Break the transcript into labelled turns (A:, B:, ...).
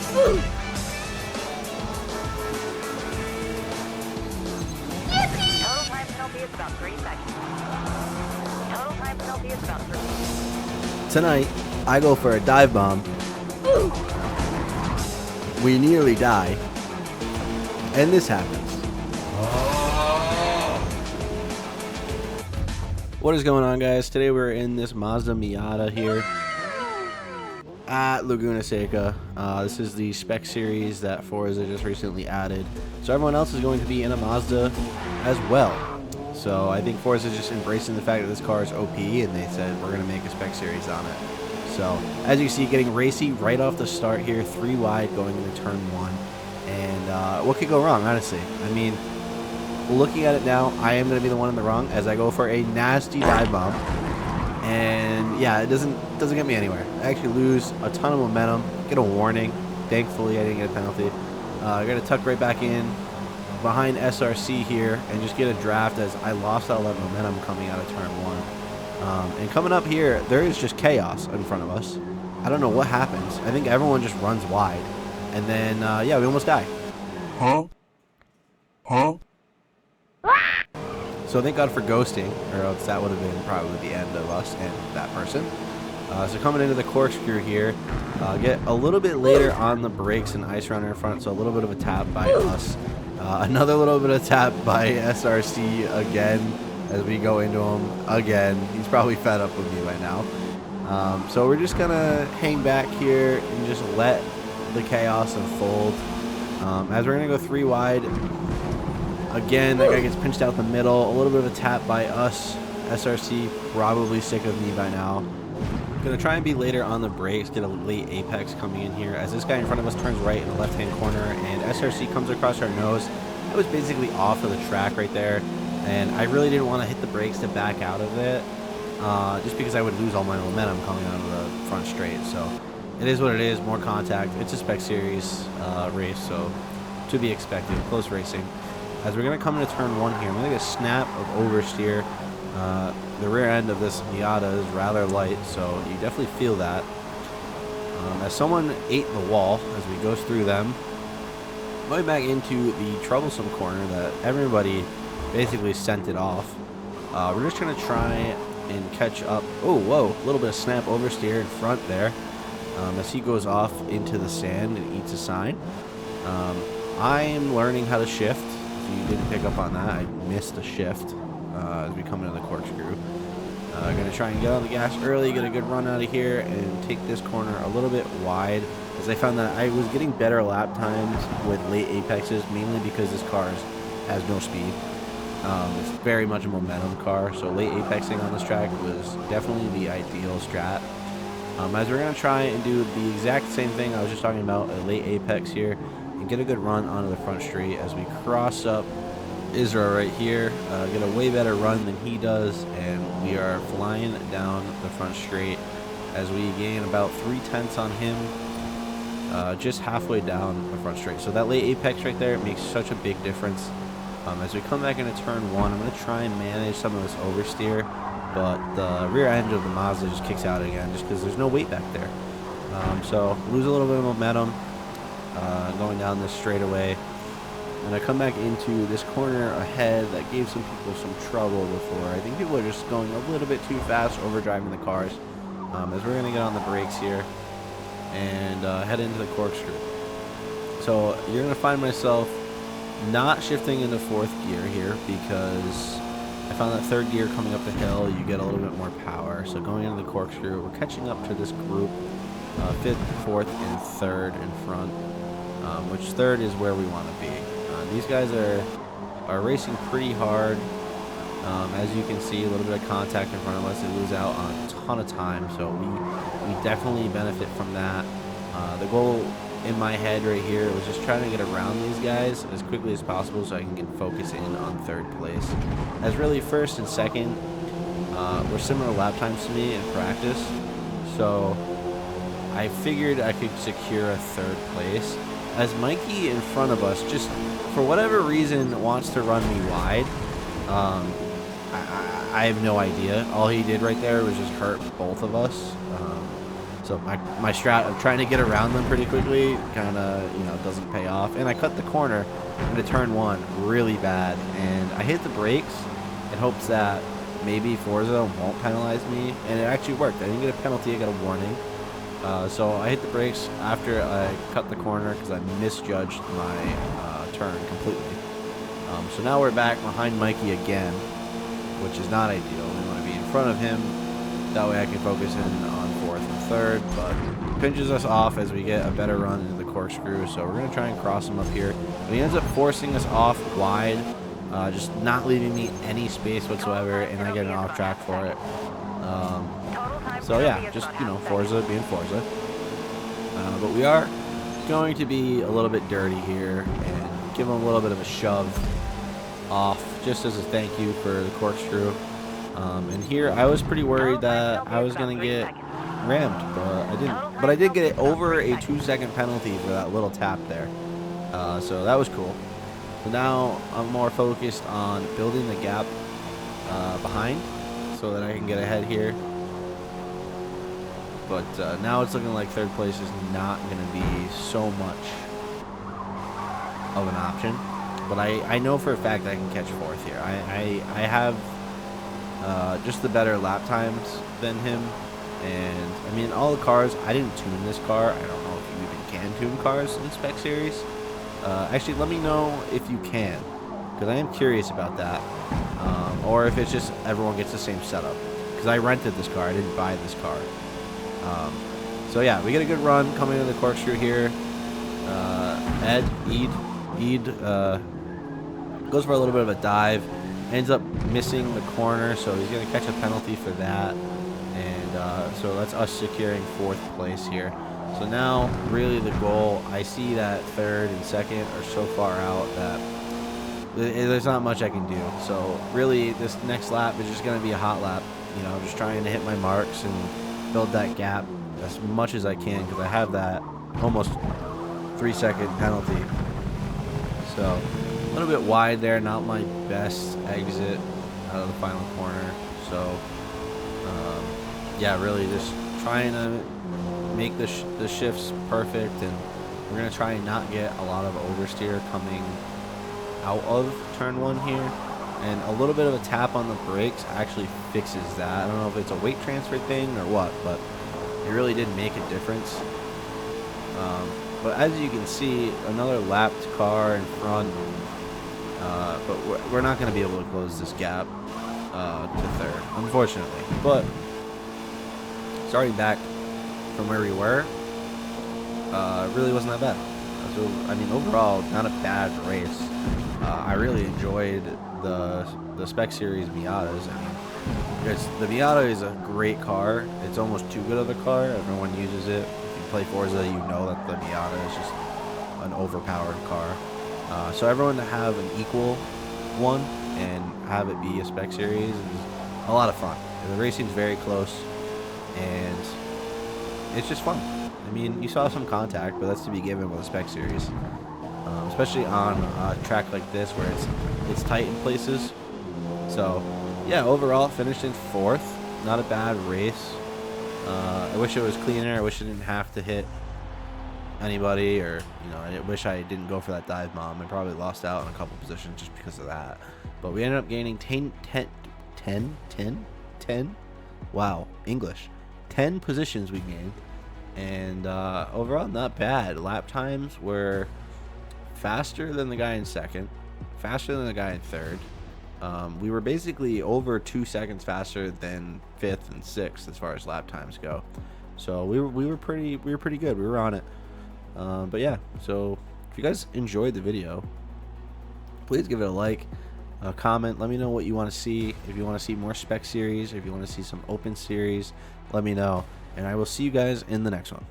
A: Total time penalty is about 3 seconds. Total time penalty is about 3 seconds.
B: Tonight, I go for a dive bomb. We nearly die. And this happens. What is going on, guys? Today we're in this Mazda Miata here at Laguna Seca. This is the spec series that Forza just recently added. So everyone else is going to be in a Mazda as well. So I think Forza is just embracing the fact that this car is OP, and they said we're going to make a spec series on it. So as you see, getting racy right off the start here, 3 wide going into turn 1. And what could go wrong, honestly? I mean, looking at it now, I am going to be the one in the wrong as I go for a nasty dive bomb. And yeah, it doesn't get me anywhere. I actually lose a ton of momentum, get a warning. Thankfully, I didn't get a penalty. I got to tuck right back in behind SRC here and just get a draft as I lost all that momentum coming out of turn 1. And coming up here, there is just chaos in front of us. I don't know what happens. I think everyone just runs wide. And then, yeah, we almost die.
C: Huh?
B: So thank God for ghosting, or else that would have been probably the end of us and that person. So coming into the corkscrew here, get a little bit later on the brakes and ice runner in front, so a little bit of a tap by us. Another little bit of tap by SRC again as we go into him again. He's probably fed up with me by now. So we're just going to hang back here and just let the chaos unfold. As we're going to go 3 wide. Again, that guy gets pinched out the middle. A little bit of a tap by us. SRC probably sick of me by now. Gonna try and be later on the brakes, get a late apex coming in here as this guy in front of us turns right in the left-hand corner and SRC comes across our nose. I was basically off of the track right there, and I really didn't want to hit the brakes to back out of it, just because I would lose all my momentum coming out of the front straight. So it is what it is, more contact. It's a spec series race, so to be expected, close racing. As we're going to come into turn 1 here, I'm going to get a snap of oversteer. The rear end of this Miata is rather light, so you definitely feel that. As someone ate the wall as we go through them, going back into the troublesome corner that everybody basically sent it off. We're just going to try and catch up. Oh, whoa, a little bit of snap oversteer in front there as he goes off into the sand and eats a sign. I am learning how to shift. You didn't pick up on that. I missed a shift as we come into the corkscrew. Going to try and get on the gas early, get a good run out of here, and take this corner a little bit wide, as I found that I was getting better lap times with late apexes, mainly because this car has no speed. It's very much a momentum car, so late apexing on this track was definitely the ideal strat. As we're going to try and do the exact same thing I was just talking about, a late apex here, and get a good run onto the front straight as we cross up Israel right here, get a way better run than he does, and we are flying down the front straight as we gain about 3/10 on him, just halfway down the front straight. So that late apex right there makes such a big difference. As we come back into turn 1, I'm going to try and manage some of this oversteer, but the rear end of the Mazda just kicks out again just because there's no weight back there. So lose a little bit of momentum going down this straightaway. And I come back into this corner ahead that gave some people some trouble before. I think people are just going a little bit too fast, overdriving the cars. As we're going to get on the brakes here and head into the corkscrew. So you're going to find myself not shifting into 4th gear here because I found that 3rd gear coming up the hill, you get a little bit more power. So going into the corkscrew, we're catching up to this group, 5th, 4th, and 3rd in front, which 3rd is where we want to be. These guys are racing pretty hard. As you can see, a little bit of contact in front of us. They lose out on a ton of time, so we definitely benefit from that. The goal in my head right here was just trying to get around these guys as quickly as possible so I can focus in on 3rd place. As really 1st and 2nd were similar lap times to me in practice, so I figured I could secure a 3rd place. As Mikey in front of us just for whatever reason wants to run me wide. I have no idea. All he did right there was just hurt both of us. So my strat of trying to get around them pretty quickly kind of, you know, doesn't pay off. And I cut the corner into turn 1 really bad, and I hit the brakes in hopes that maybe Forza won't penalize me, and it actually worked. I didn't get a penalty, I got a warning. So I hit the brakes after I cut the corner because I misjudged my turn completely. So now we're back behind Mikey again, which is not ideal. We want to be in front of him. That way I can focus in on 4th and 3rd, but pinches us off as we get a better run into the corkscrew. So we're going to try and cross him up here. But he ends up forcing us off wide, just not leaving me any space whatsoever, and I get an off track for it. So yeah, just, you know, Forza being Forza. But we are going to be a little bit dirty here and give him a little bit of a shove off, just as a thank you for the corkscrew. And here I was pretty worried that I was going to get rammed, but I didn't. But I did get it over a 2-second penalty for that little tap there. So that was cool. So now I'm more focused on building the gap behind so that I can get ahead here. But now it's looking like 3rd place is not going to be so much of an option. But I know for a fact I can catch 4th here. I have just the better lap times than him. And, I mean, all the cars, I didn't tune this car. I don't know if you even can tune cars in Spec Series. Actually, let me know if you can, because I am curious about that. Or if it's just everyone gets the same setup. Because I rented this car. I didn't buy this car. So yeah, we get a good run coming into the corkscrew here. Eid goes for a little bit of a dive, ends up missing the corner, so he's going to catch a penalty for that. And so that's us securing 4th place here. So now, really the goal, I see that 3rd and 2nd are so far out that there's not much I can do. So really, this next lap is just going to be a hot lap. You know, just trying to hit my marks and build that gap as much as I can, because I have that almost 3-second penalty. So a little bit wide there, not my best exit out of the final corner. So yeah, really just trying to make the shifts perfect, and we're going to try and not get a lot of oversteer coming out of turn 1 here. And a little bit of a tap on the brakes actually fixes that. I don't know if it's a weight transfer thing or what, but it really did make a difference. But as you can see, another lapped car in front. But we're not going to be able to close this gap to 3rd, unfortunately. But starting back from where we were, it really wasn't that bad. So, I mean, overall, not a bad race. I really enjoyed the Spec Series Miatas. I mean, the Miata is a great car. It's almost too good of a car. Everyone uses it. If you play Forza, you know that the Miata is just an overpowered car. So everyone to have an equal one and have it be a Spec Series is a lot of fun. The racing's very close, and it's just fun. I mean, you saw some contact, but that's to be given with a Spec Series. Especially on a track like this where it's tight in places. So yeah, overall finished in 4th. Not a bad race. I wish it was cleaner. I wish I didn't have to hit anybody, or you know, I wish I didn't go for that dive bomb. I probably lost out on a couple positions just because of that. But we ended up gaining 10. Wow, English. 10 positions we gained, and overall not bad. Lap times were faster than the guy in 2nd, faster than the guy in 3rd. We were basically over 2 seconds faster than 5th and 6th as far as lap times go. So we were pretty good. We were on it. But yeah, so if you guys enjoyed the video, please give it a like, comment. Let me know what you want to see. If you want to see more Spec Series, if you want to see some open series, let me know, and I will see you guys in the next one.